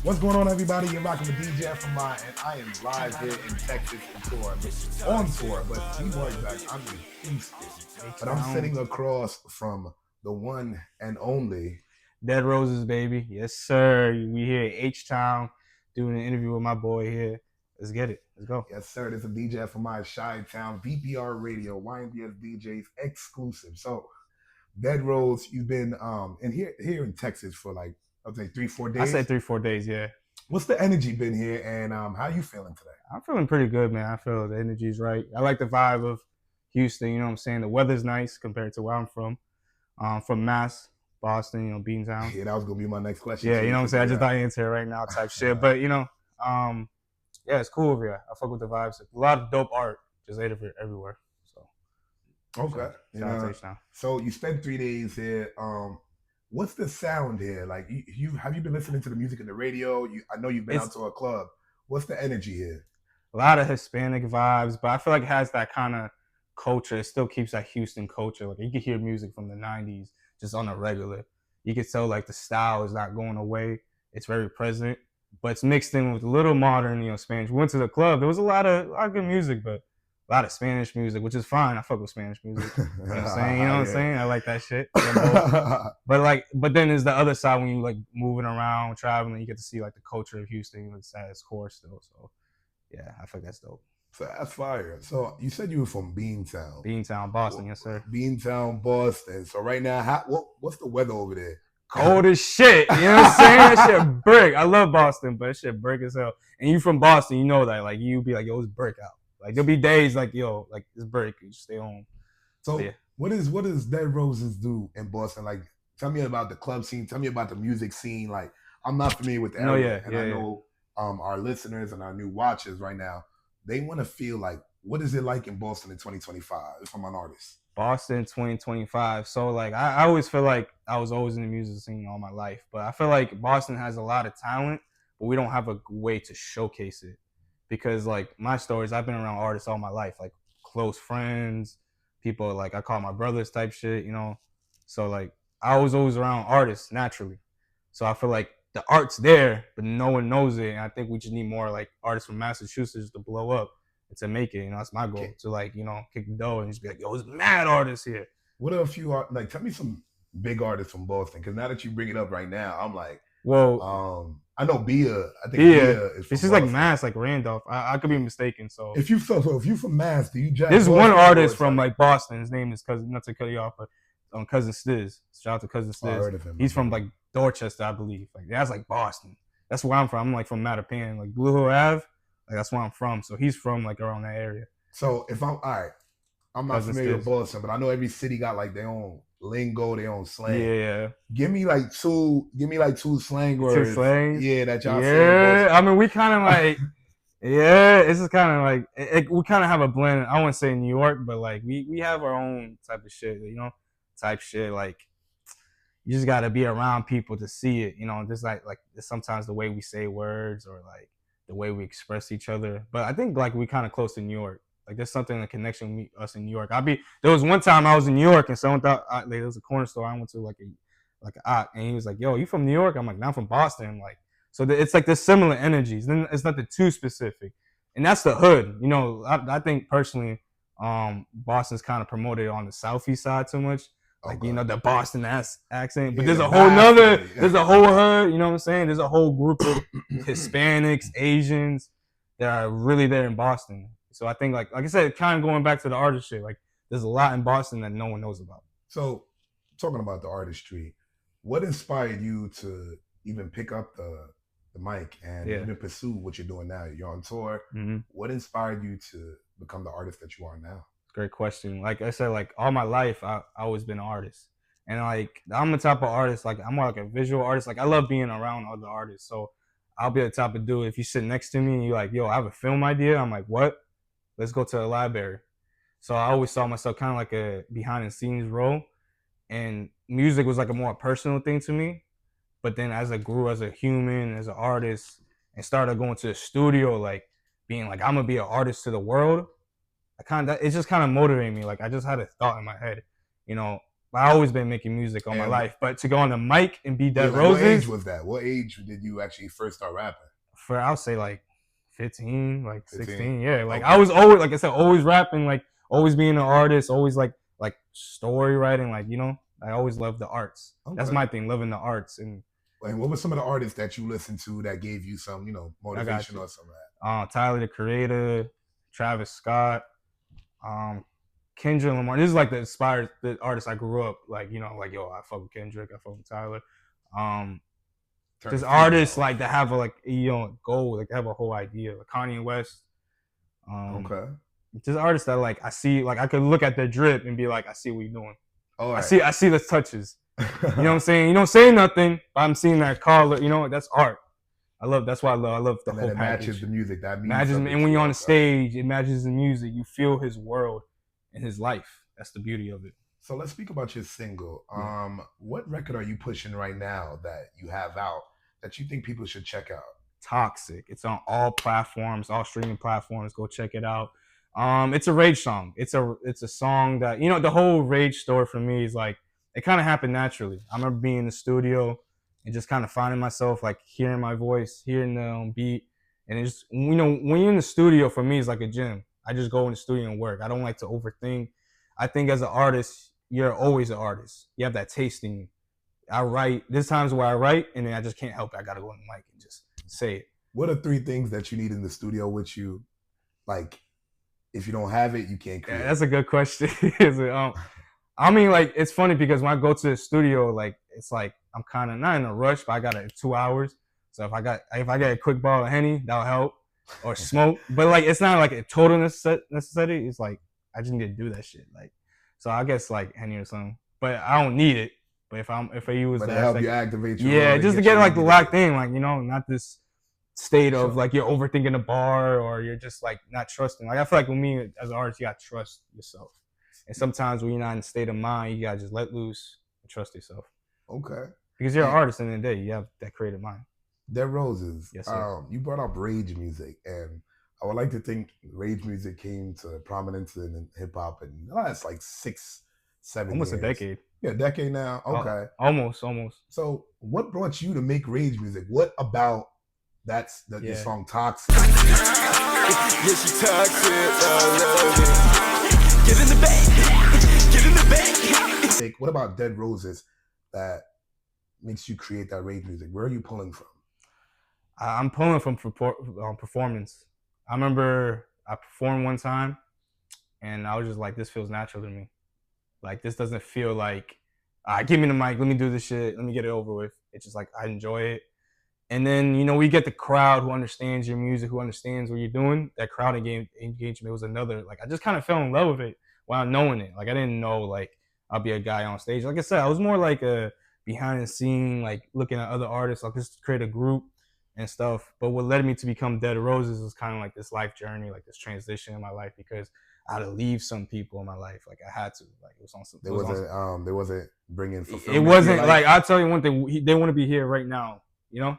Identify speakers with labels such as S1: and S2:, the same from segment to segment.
S1: What's going on, everybody? You're rocking with DJ FMI, and I am live here in Texas on tour. But T-Boy back, I'm in Houston, but I'm sitting across from the one and only
S2: Dead Roses, baby. Yes, sir. We here at H-Town doing an interview with my boy here. Let's get it. Let's go.
S1: Yes, sir. This is DJ FMI Chi-Town VPR Radio YNBS DJs exclusive. So, Dead Rose, you've been in here in Texas for like I think 3-4 days.
S2: I said 3-4 days. Yeah.
S1: What's the energy been here, and how you feeling today?
S2: I'm feeling pretty good, man. I feel the energy's right. I like the vibe of Houston. You know what I'm saying? The weather's nice compared to where I'm from Mass, Boston. Beantown.
S1: Yeah, that was gonna be my next question.
S2: Yeah, you know what I'm saying. I just thought you answer it right now, type shit. But yeah, it's cool over here. I fuck with the vibes. A lot of dope art just everywhere. So
S1: okay, so you spent 3 days here. What's the sound here? Like, have you been listening to the music in the radio? I know you've been out to a club. What's the energy here?
S2: A lot of Hispanic vibes, but I feel like it has that kind of culture. It still keeps that Houston culture. Like, you can hear music from the 90s just on a regular. You can tell like the style is not going away. It's very present, but it's mixed in with a little modern, Spanish. We went to the club. There was a lot of good music, but a lot of Spanish music, which is fine. I fuck with Spanish music. You know what I'm saying? You know what I'm saying? I like that shit. But then there's the other side when you like moving around, traveling, you get to see like the culture of Houston. It's at its core still. So yeah, I think that's dope.
S1: So that's fire. So you said you were from Beantown.
S2: Beantown, Boston, yes sir.
S1: Beantown, Boston. So right now, what's the weather over there?
S2: Cold as shit. You know what I'm saying? That shit brick. I love Boston, but that shit brick as hell. And you from Boston, you know that. Like, you be like, yo, it's brick out. Like, there'll be days like, yo, like, it's break, you stay home.
S1: So yeah. What does Dead Roses do in Boston? Like, tell me about the club scene. Tell me about the music scene. Like, I'm not familiar with the area. I know our listeners and our new watchers right now, they want to feel like, what is it like in Boston in 2025 if I'm an artist?
S2: Boston 2025. So, like, I always feel like I was always in the music scene all my life. But I feel like Boston has a lot of talent, but we don't have a way to showcase it. Because like my stories, I've been around artists all my life, like close friends, people like I call my brothers type shit, So like I was always around artists naturally. So I feel like the art's there, but no one knows it. And I think we just need more like artists from Massachusetts to blow up and to make it. That's my goal, to like, kick the dough and just be like, yo, there's mad artists here.
S1: What are a few like tell me some big artists from Boston? Because now that you bring it up right now, I'm like,
S2: well,
S1: I know Bia. I think Bia is from
S2: this is like Mass, like Randolph. I could be mistaken. So
S1: if you from Mass, do you judge?
S2: There's one artist from like Boston. His name is Cousin. Not to cut you off, but Cousin Stiz. Shout out to Cousin Stiz.
S1: I heard of him.
S2: He's from like Dorchester, I believe. Like that's like Boston. That's where I'm from. I'm like from Mattapan, like Blue Hill Ave. Like that's where I'm from. So he's from like around that area.
S1: So if I'm all right, I'm not familiar with Boston, but I know every city got like their own lingo, their own slang.
S2: Yeah.
S1: Give me like two slang words.
S2: Two slang?
S1: Yeah, that y'all say.
S2: Yeah, I mean we kind of like, yeah, it's just kind of like we kind of have a blend. I wouldn't say New York, but like we have our own type of shit, type shit. Like you just gotta be around people to see it, Just like sometimes the way we say words or like the way we express each other. But I think like we kind of close to New York. Like there's something in the connection with us in New York. There was one time I was in New York and someone thought there was a corner store I went to like and he was like, "Yo, you from New York?" I'm like, "No, I'm from Boston." Like, so it's like there's similar energies. Then it's nothing too specific, and that's the hood. I think personally, Boston's kind of promoted on the southeast side too much. Like the Boston accent, but there's a whole there's a whole hood. You know what I'm saying? There's a whole group of Hispanics, Asians that are really there in Boston. So I think, like I said, kind of going back to the artist shit, like there's a lot in Boston that no one knows about.
S1: So talking about the artistry, what inspired you to even pick up the mic and even pursue what you're doing now? You're on tour.
S2: Mm-hmm.
S1: What inspired you to become the artist that you are now?
S2: Great question. Like I said, like all my life, I always been an artist. And like I'm the type of artist, like I'm more like a visual artist. Like I love being around other artists. So I'll be the type of dude, if you sit next to me and you're like, yo, I have a film idea. I'm like, what? Let's go to the library. So I always saw myself kind of like a behind the scenes role, and music was like a more personal thing to me. But then as I grew as a human, as an artist, and started going to the studio, like being like, I'm gonna be an artist to the world, it just kind of motivated me. Like I just had a thought in my head, But I always been making music all my life. But to go on the mic and be Dead Roses.
S1: What age was that? What age did you actually first start rapping?
S2: I'll say like 15, like 16. Yeah, like I was always, like I said, always rapping, like always being an artist, always like story writing, like, you know, I always loved the arts. That's my thing, loving the arts. And
S1: what were some of the artists that you listened to that gave you some, you know, motivation or some of that?
S2: Tyler the Creator, Travis Scott, Kendrick Lamar. This is like the artists I grew up, like, you know, like, yo, I fuck with Kendrick, I fuck with Tyler. There's artists like that have a, like, you know, goal, like have a whole idea, like Kanye West. Just artists that, like, I see, like, I could look at their drip and be like, I see what you're doing. I see the touches. You know what I'm saying? You don't say nothing, but I'm seeing that color. You know, that's art. That's why I love the whole package. It matches
S1: the music. That means
S2: matches, and when you're on the stage, it matches the music. You feel his world and his life. That's the beauty of it.
S1: So let's speak about your single. What record are you pushing right now that you have out that you think people should check out?
S2: Toxic. It's on all platforms, all streaming platforms. Go check it out. It's a rage song. It's a song that, you know, the whole rage story for me is like, it kind of happened naturally. I remember being in the studio and just kind of finding myself, like, hearing my voice, hearing the beat. And it just, you know, when you're in the studio, for me, it's like a gym. I just go in the studio and work. I don't like to overthink. I think as an artist, you're always an artist. You have that taste in you. I write. There's times where I write and then I just can't help it. I got to go on the mic and just say it.
S1: What are 3 things that you need in the studio with you? Like, if you don't have it, you can't create.
S2: Yeah, that's a good question. I mean, like, it's funny because when I go to the studio, like, it's like I'm kind of not in a rush, but I got 2 hours. So if I get a quick bottle of Henny, that'll help, or smoke. But, like, it's not like a total necessity. It's like I just need to do that shit. Like, so I guess like Henny or something. But I don't need it. But if I use that,
S1: help you activate your
S2: yeah, just to get like the locked in, like, you know, not this state of like you're overthinking a bar or you're just like not trusting. Like, I feel like with me as an artist, you gotta trust yourself. And sometimes when you're not in a state of mind, you gotta just let loose and trust yourself.
S1: Okay.
S2: Because you're an artist in the day, you have that creative mind.
S1: Dead Roses.
S2: Yes, sir.
S1: You brought up rage music, and I would like to think rage music came to prominence in hip hop in the last like 6, 7
S2: almost
S1: years.
S2: A decade.
S1: Yeah, a decade now. Okay.
S2: Almost.
S1: So what brought you to make rage music? What about your song Toxic? Yeah, she toxic. Get in the bag. Get in the bag. What about Dead Roses that makes you create that rage music? Where are you pulling from?
S2: I'm pulling from performance. I remember I performed one time and I was just like, this feels natural to me. Like, this doesn't feel like, give me the mic, let me do this shit, let me get it over with. It's just like, I enjoy it. And then, you know, we get the crowd who understands your music, who understands what you're doing. That crowd engagement was another, like, I just kind of fell in love with it while knowing it. Like, I didn't know, like, I'll be a guy on stage. Like I said, I was more like a behind the scene, like looking at other artists, like just create a group and stuff. But what led me to become Dead Roses was kind of like this life journey, like this transition in my life, because I had to leave some people in my life. Like, I had to. Like, it was on some.
S1: There wasn't bringing fulfillment.
S2: It wasn't like, I'll tell you one thing. They want to be here right now. You know,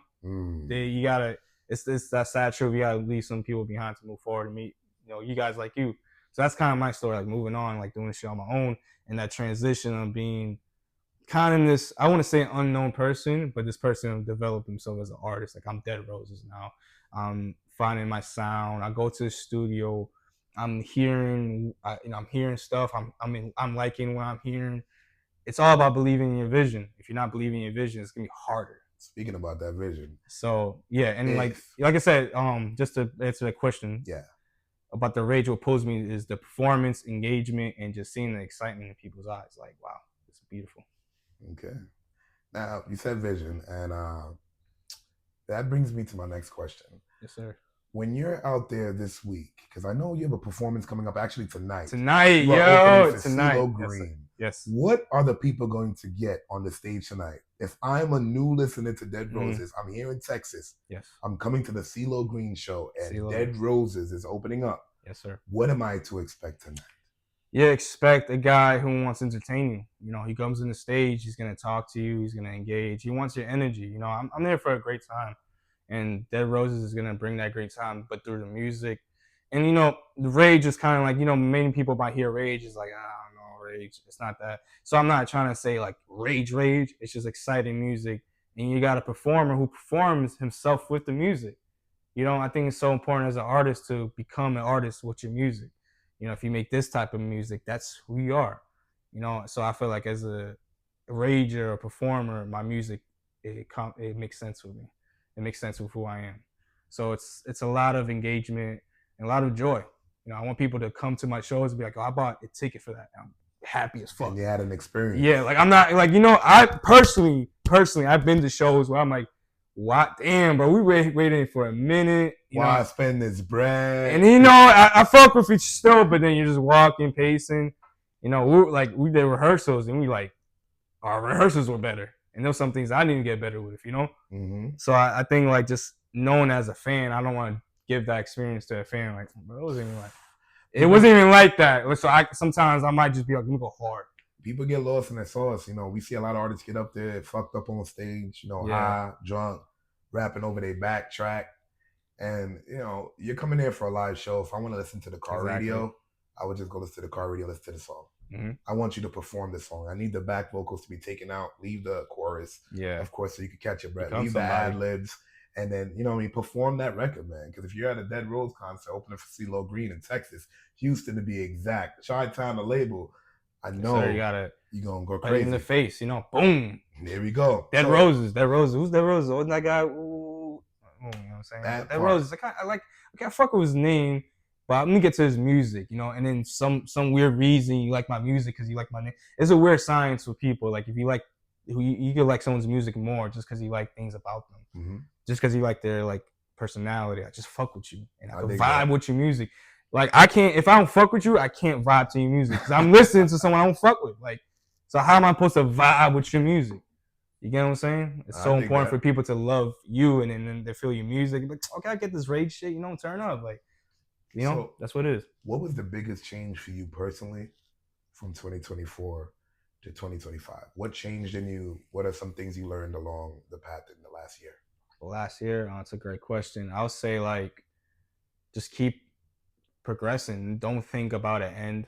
S2: you gotta. It's that sad truth. You gotta leave some people behind to move forward and meet, you know, you guys like you. So that's kind of my story. Like, moving on, like doing shit on my own, and that transition of being kind of this, I want to say an unknown person, but this person developed himself as an artist. Like, I'm Dead Roses now. I'm finding my sound. I go to the studio. I'm hearing stuff. I'm liking what I'm hearing. It's all about believing in your vision. If you're not believing in your vision, it's gonna be harder.
S1: Speaking about that vision.
S2: So yeah, and like I said, just to answer that question, about the rage, what pulls me is the performance, engagement, and just seeing the excitement in people's eyes. Like, wow, it's beautiful.
S1: Okay. Now, you said vision, and that brings me to my next question.
S2: Yes, sir.
S1: When you're out there this week, because I know you have a performance coming up actually tonight.
S2: Tonight.
S1: Green.
S2: Yes.
S1: What are the people going to get on the stage tonight? If I'm a new listener to Dead Roses, I'm here in Texas.
S2: Yes.
S1: I'm coming to the CeeLo Green show, and Dead Roses is opening up.
S2: Yes, sir.
S1: What am I to expect tonight?
S2: Yeah, expect a guy who wants to entertain you. You know, he comes on the stage, he's going to talk to you, he's going to engage. He wants your energy. You know, I'm there for a great time. And Dead Roses is going to bring that great time, but through the music. And, you know, the rage is kind of like, you know, many people might hear rage is like, I don't know, rage. It's not that. So I'm not trying to say like rage. It's just exciting music, and you got a performer who performs himself with the music. I think it's so important as an artist to become an artist with your music. If you make this type of music, that's who you are. So I feel like as a rager or performer, my music it makes sense with me. It makes sense with who I am. So it's a lot of engagement and a lot of joy. I want people to come to my shows and be like, "Oh, I bought a ticket for that. I'm happy as fuck."
S1: And you had an experience.
S2: Yeah, like I'm not like I personally, I've been to shows where I'm like, "What? Damn, bro, we waiting for a minute."
S1: Why spend this bread?
S2: And I fuck with each still, but then you're just walking, pacing. We did rehearsals, and our rehearsals were better, and there's some things I need to get better with.
S1: Mm-hmm.
S2: So I think like just known as a fan, I don't want to give that experience to a fan. Like, bro, it wasn't even like that. So sometimes I might just be like, let me go hard.
S1: People get lost in their sauce. We see a lot of artists get up there, fucked up on stage, high, drunk, rapping over their backtrack. And, you're coming there for a live show. If I want to listen to the car radio, I would just go listen to the car radio, listen to the song.
S2: Mm-hmm.
S1: I want you to perform the song. I need the back vocals to be taken out. Leave the chorus, of course, so you can catch your breath. Leave the ad-libs. And then, perform that record, man. Because if you're at a Dead Rose concert opening for CeeLo Green in Texas, Houston to be exact, Chi-Town, the label, I know you're going to go crazy.
S2: In the face, boom.
S1: There we go.
S2: Dead Roses. Who's Dead Roses? Wasn't that guy? Ooh, you know what I'm saying? Dead Roses. I fuck with his name, but I'm going to get to his music, and then some weird reason you like my music because you like my name. It's a weird science with people. Like, if you like, you could like someone's music more just because you like things about them.
S1: Mm-hmm.
S2: Just because you like their like personality, I just fuck with you and I can vibe with your music. Like if I don't fuck with you, I can't vibe to your music because I'm listening to someone I don't fuck with. Like, so how am I supposed to vibe with your music? You get what I'm saying? It's so important for people to love you and then they feel your music. Like, okay, I get this rage shit. Turn up. Like, so, that's what it is.
S1: What was the biggest change for you personally from 2024 to 2025? What changed in you? What are some things you learned along the path in the last year?
S2: Last year, that's a great question. I'll say like, just keep progressing. Don't think about an end.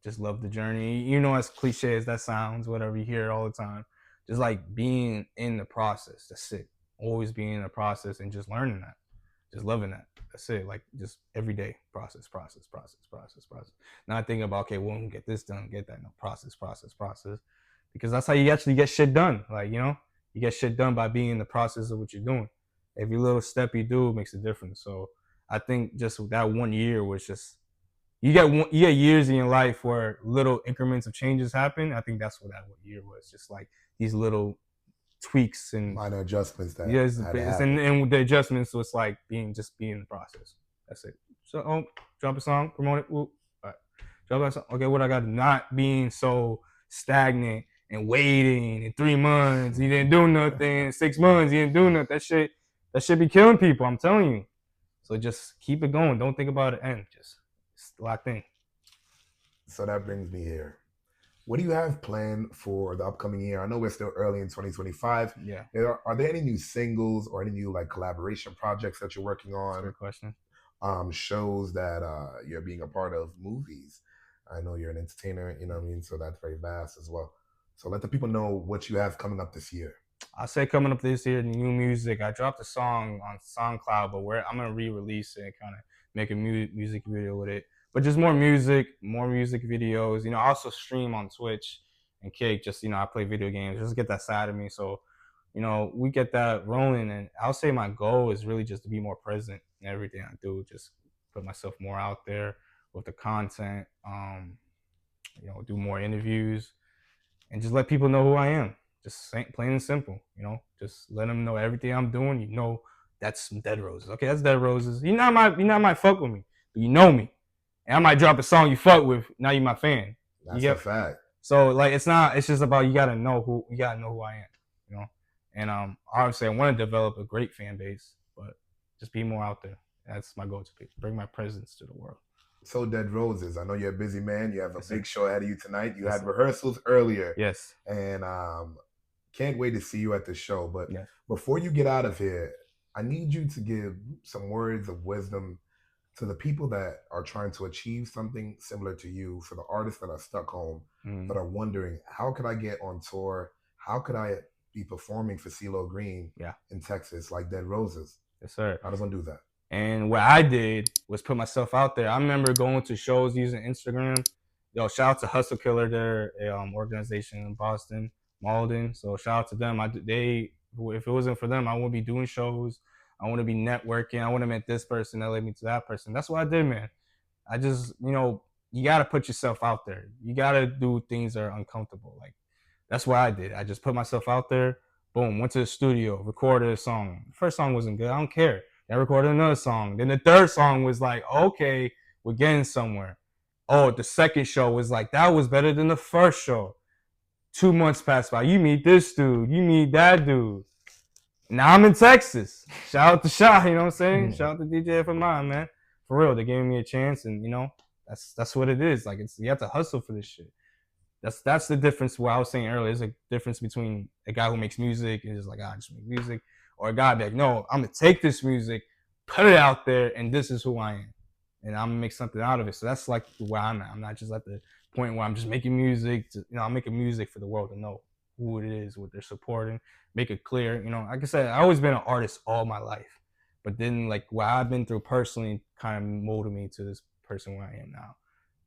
S2: Just love the journey. As cliche as that sounds, whatever you hear all the time, just like being in the process. That's it. Always being in the process and just learning that, just loving that. That's it. Like just every day, process. Not thinking about we'll get this done, get that. No, process. Because that's how you actually get shit done. Like you get shit done by being in the process of what you're doing. Every little step you do makes a difference. So I think just that 1 year was just, you get years in your life where little increments of changes happen. I think that's what that 1 year was. Just like these little tweaks and
S1: minor adjustments that
S2: and the adjustments was like being in the process. That's it. So drop a song, promote it. All right. Drop a song. Okay, what I got? Not being so stagnant and waiting in 3 months, you didn't do nothing. 6 months, you didn't do nothing. That shit be killing people. I'm telling you. So just keep it going. Don't think about it end. Just locked in.
S1: So that brings me here. What do you have planned for the upcoming year? I know we're still early in 2025.
S2: Yeah.
S1: Are there any new singles or any new like collaboration projects that you're working on?
S2: That's a good question.
S1: Shows that you're being a part of, movies. I know you're an entertainer, you know what I mean? So that's very vast as well. So let the people know what you have coming up this year.
S2: I say coming up this year, new music. I dropped a song on SoundCloud, but I'm going to re-release it and kind of make a music video with it. But just more music videos. I also stream on Twitch and Kick. Just, I play video games. Just get that side of me. So, we get that rolling. And I'll say my goal is really just to be more present in everything I do. Just put myself more out there with the content. Do more interviews and just let people know who I am. Just plain and simple, just let them know everything I'm doing. That's some Dead Roses. Okay, that's Dead Roses. You might fuck with me, but you know me. And I might drop a song you fuck with. Now you my fan.
S1: That's a fact.
S2: So like, it's just about, you gotta know who I am, And obviously I want to develop a great fan base, but just be more out there. That's my goal, to bring my presence to the world.
S1: So Dead Roses, I know you're a busy man. You have a big show ahead of you tonight. You had rehearsals earlier.
S2: Yes.
S1: And can't wait to see you at the show. But before you get out of here, I need you to give some words of wisdom to the people that are trying to achieve something similar to you, for the artists that are stuck home, but are wondering, how could I get on tour? How could I be performing for CeeLo Green in Texas like Dead Roses?
S2: Yes, sir.
S1: How does one do that?
S2: And what I did was put myself out there. I remember going to shows using Instagram. Yo, shout out to Hustle Killer, their organization in Boston, Malden. So shout out to them. If it wasn't for them, I wouldn't be doing shows. I want to be networking. I would have met this person that led me to that person. That's what I did, man. I just, you got to put yourself out there. You got to do things that are uncomfortable. Like, that's what I did. I just put myself out there. Boom, went to the studio, recorded a song. The first song wasn't good. I don't care. I recorded another song. Then the third song was like, okay, we're getting somewhere. Oh, the second show was like, that was better than the first show. 2 months passed by. You meet this dude. You meet that dude. Now I'm in Texas. Shout out to Shy, you know what I'm saying? Shout out to DJ FMI, man. For real, they gave me a chance, and that's what it is. Like, you have to hustle for this shit. That's the difference. What I was saying earlier, there's a difference between a guy who makes music and is like, I just make music, or a guy be like, no, I'm gonna take this music, put it out there, and this is who I am, and I'm gonna make something out of it. So that's like where I'm at. I'm not just at the point where I'm just making music. I'm making music for the world to know who it is, what they're supporting, make it clear. Like I said, I've always been an artist all my life, but then like what I've been through personally kind of molded me to this person where I am now.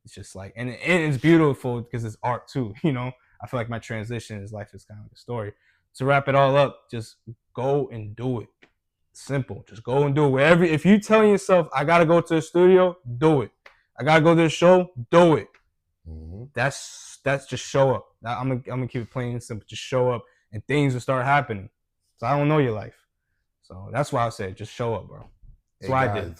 S2: It's just like, and it's beautiful because it's art too, I feel like my transition is life is kind of like a story. To wrap it all up, just go and do it. Simple. Just go and do it. If you telling yourself, I got to go to the studio, do it. I got to go to the show, do it. Mm-hmm. That's just show up. I'm going to keep it plain and simple. Just show up and things will start happening. So I don't know your life. So that's why I said, just show up, bro. That's what I did.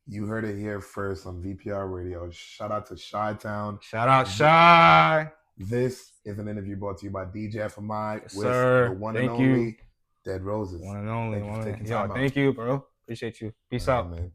S1: You heard it here first on VPR Radio. Shout out to Chi-Town.
S2: Shout out Shy.
S1: This is an interview brought to you by DJ FMI
S2: with
S1: the one and only Dead Roses.
S2: One and only. Thank you, bro. Appreciate you. Peace out,
S1: man.